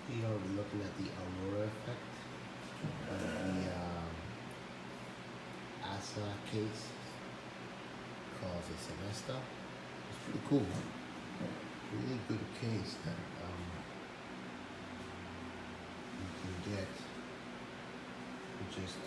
Here we're looking at the Aurora effect of the ASA case. Calls it Semester. It's pretty cool. Really good case that you can get with just